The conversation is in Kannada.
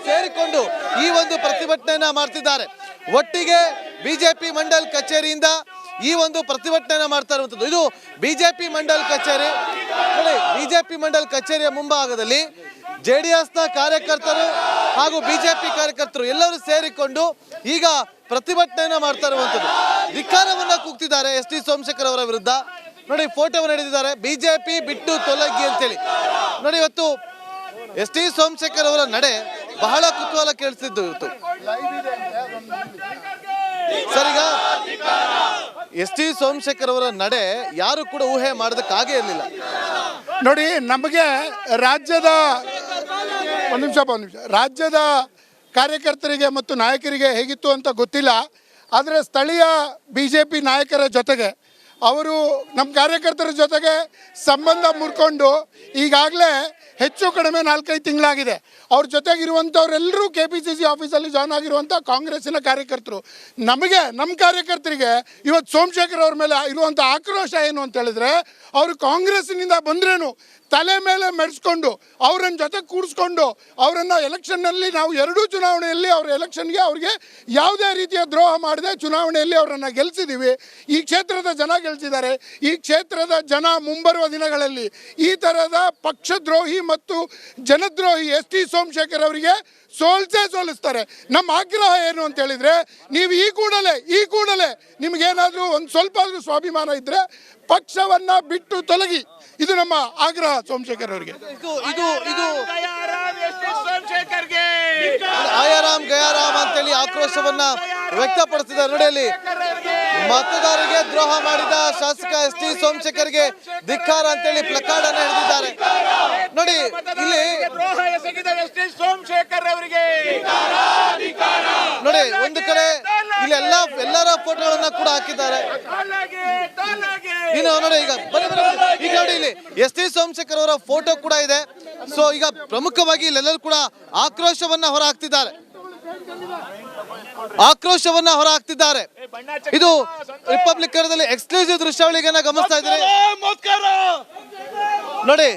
ಸೇರಿಕೊಂಡು ಈ ಒಂದು ಪ್ರತಿಭಟನೆಯನ್ನ ಮಾಡ್ತಿದ್ದಾರೆ. ಒಟ್ಟಿಗೆ ಬಿಜೆಪಿ ಮಂಡಲ್ ಕಚೇರಿಯಿಂದ ಈ ಒಂದು ಪ್ರತಿಭಟನೆಯನ್ನ ಮಾಡ್ತಾ ಇರುವಂತದ್ದು. ಇದು ಬಿಜೆಪಿ ಮಂಡಲ್ ಕಚೇರಿ ನೋಡಿ. ಬಿಜೆಪಿ ಮಂಡಲ್ ಕಚೇರಿಯ ಮುಂಭಾಗದಲ್ಲಿ ಜೆಡಿಎಸ್ನ ಕಾರ್ಯಕರ್ತರು ಹಾಗೂ ಬಿಜೆಪಿ ಕಾರ್ಯಕರ್ತರು ಎಲ್ಲರೂ ಸೇರಿಕೊಂಡು ಈಗ ಪ್ರತಿಭಟನೆಯನ್ನ ಮಾಡ್ತಾ ಇರುವಂತದ್ದು. ಧಿಕ್ಕಾರವನ್ನ ಕೂಗ್ತಿದ್ದಾರೆ ಎಸ್ ಟಿ ಸೋಮಶೇಖರ್ ಅವರ ವಿರುದ್ಧ. ನೋಡಿ, ಫೋಟೋವನ್ನು ಹಿಡಿದಿದ್ದಾರೆ, ಬಿಜೆಪಿ ಬಿಟ್ಟು ತೊಲಗಿ ಅಂತೇಳಿ. ನೋಡಿ, ಇವತ್ತು ಎಸ್ ಟಿ ಸೋಮಶೇಖರ್ ಅವರ ನಡೆ ಬಹಳ ಕುತೂಹಲ ಕೇಳಿಸಿದ್ದು ಇವತ್ತು. ಸರ್, ಈಗ ಎಸ್ ಟಿ ಸೋಮಶೇಖರ್ ಅವರ ನಡೆ ಯಾರು ಕೂಡ ಊಹೆ ಮಾಡೋದಕ್ಕಾಗೇ ಇರಲಿಲ್ಲ. ನೋಡಿ, ನಮಗೆ ರಾಜ್ಯದ ರಾಜ್ಯದ ಕಾರ್ಯಕರ್ತರಿಗೆ ಮತ್ತು ನಾಯಕರಿಗೆ ಹೇಗಿತ್ತು ಅಂತ ಗೊತ್ತಿಲ್ಲ. ಆದರೆ ಸ್ಥಳೀಯ BJP ನಾಯಕರ ಜೊತೆಗೆ ಅವರು ನಮ್ಮ ಕಾರ್ಯಕರ್ತರ ಜೊತೆಗೆ ಸಂಬಂಧ ಮುರ್ಕೊಂಡು ಈಗಾಗಲೇ ಹೆಚ್ಚು ಕಡಿಮೆ 4-5 ತಿಂಗಳಾಗಿದೆ. ಅವ್ರ ಜೊತೆಗಿರುವಂಥವ್ರೆಲ್ಲರೂ KPCC ಆಫೀಸಲ್ಲಿ ಜಾಯ್ನ್ ಆಗಿರುವಂಥ ಕಾಂಗ್ರೆಸ್ಸಿನ ಕಾರ್ಯಕರ್ತರು. ನಮ್ಮ ಕಾರ್ಯಕರ್ತರಿಗೆ ಇವತ್ತು ಸೋಮಶೇಖರ್ ಅವ್ರ ಮೇಲೆ ಇರುವಂಥ ಆಕ್ರೋಶ ಏನು ಅಂತ ಹೇಳಿದ್ರೆ, ಅವರು ಕಾಂಗ್ರೆಸ್ಸಿನಿಂದ ಬಂದ್ರೇನು ತಲೆ ಮೇಲೆ ಮೆರೆಸ್ಕೊಂಡು ಅವರನ್ನ ಜೊತೆ ಕೂಡಿಸ್ಕೊಂಡು ಅವರನ್ನು ಎಲೆಕ್ಷನ್ನಲ್ಲಿ ನಾವು ಎರಡೂ ಚುನಾವಣೆಯಲ್ಲಿ ಅವ್ರ ಎಲೆಕ್ಷನ್ಗೆ ಅವ್ರಿಗೆ ಯಾವುದೇ ರೀತಿಯ ದ್ರೋಹ ಮಾಡದೆ ಚುನಾವಣೆಯಲ್ಲಿ ಅವರನ್ನು ಗೆಲ್ಲಿಸಿದ್ದೀವಿ. ಈ ಕ್ಷೇತ್ರದ ಜನ ಗೆಲ್ಲಿಸಿದ್ದಾರೆ. ಈ ಕ್ಷೇತ್ರದ ಜನ ಮುಂಬರುವ ದಿನಗಳಲ್ಲಿ ಈ ಥರದ ಪಕ್ಷದ್ರೋಹಿ ಮತ್ತು ಜನದ್ರೋಹಿ ಎಸ್ ಟಿ ಸೋಮಶೇಖರ್ ಅವರಿಗೆ ಸೋಲಿಸ್ತಾರೆ. ನಮ್ಮ ಆಗ್ರಹ ಏನು ಅಂತ ಹೇಳಿದರೆ, ನೀವು ಈ ಕೂಡಲೇ ನಿಮಗೇನಾದರೂ ಒಂದು ಸ್ವಲ್ಪ ಆದರೂ ಸ್ವಾಭಿಮಾನ ಇದ್ದರೆ ಪಕ್ಷವನ್ನು ಬಿಟ್ಟು ತೊಲಗಿ. ಇದು ನಮ್ಮ ಆಗ್ರಹ ಸೋಮಶೇಖರ್ ಅವರಿಗೆ. ಆಯಾರಾಮ್ ಗಯಾರಾಮ್ ಅಂತೇಳಿ ಆಕ್ರೋಶವನ್ನ ವ್ಯಕ್ತಪಡಿಸಿದ್ದಾರೆ. ನೋಡಿ, ಅಲ್ಲಿ ಮತದಾರರಿಗೆ ದ್ರೋಹ ಮಾಡಿದ ಶಾಸಕ ಎಸ್ ಟಿ ಸೋಮಶೇಖರ್ಗೆ ಧಿಕ್ಕಾರ ಅಂತೇಳಿ ಪ್ಲಕಾರ್ಡ್ ಅನ್ನು ಹಿಡಿದಿದ್ದಾರೆ. ನೋಡಿ, ಇಲ್ಲಿ ನೋಡಿ ಒಂದು ಕಡೆ ಇಲ್ಲಿ ಎಲ್ಲರ ಫೋಟೋವನ್ನ ಕೂಡ ಹಾಕಿದ್ದಾರೆ. ಇನ್ನು ನೋಡಿ, ಈಗ ನೋಡಿ ಇಲ್ಲಿ ಎಸ್ ಟಿ ಸೋಮಶೇಖರ್ ಅವರ ಫೋಟೋ ಕೂಡ ಇದೆ. ಸೊ ಈಗ ಪ್ರಮುಖವಾಗಿ ಇಲ್ಲೆಲ್ಲರೂ ಕೂಡ ಆಕ್ರೋಶವನ್ನ ಹೊರಹಾಕ್ತಿದ್ದಾರೆ. ಇದು ರಿಪಬ್ಲಿಕ್ ಕನ್ನಡದಲ್ಲಿ ಎಕ್ಸ್ಕ್ಲೂಸಿವ್ ದೃಶ್ಯಾವಳಿಗಳನ್ನ ಗಮನಿಸ್ತಾ ಇದ್ದಾರೆ. ನೋಡಿ,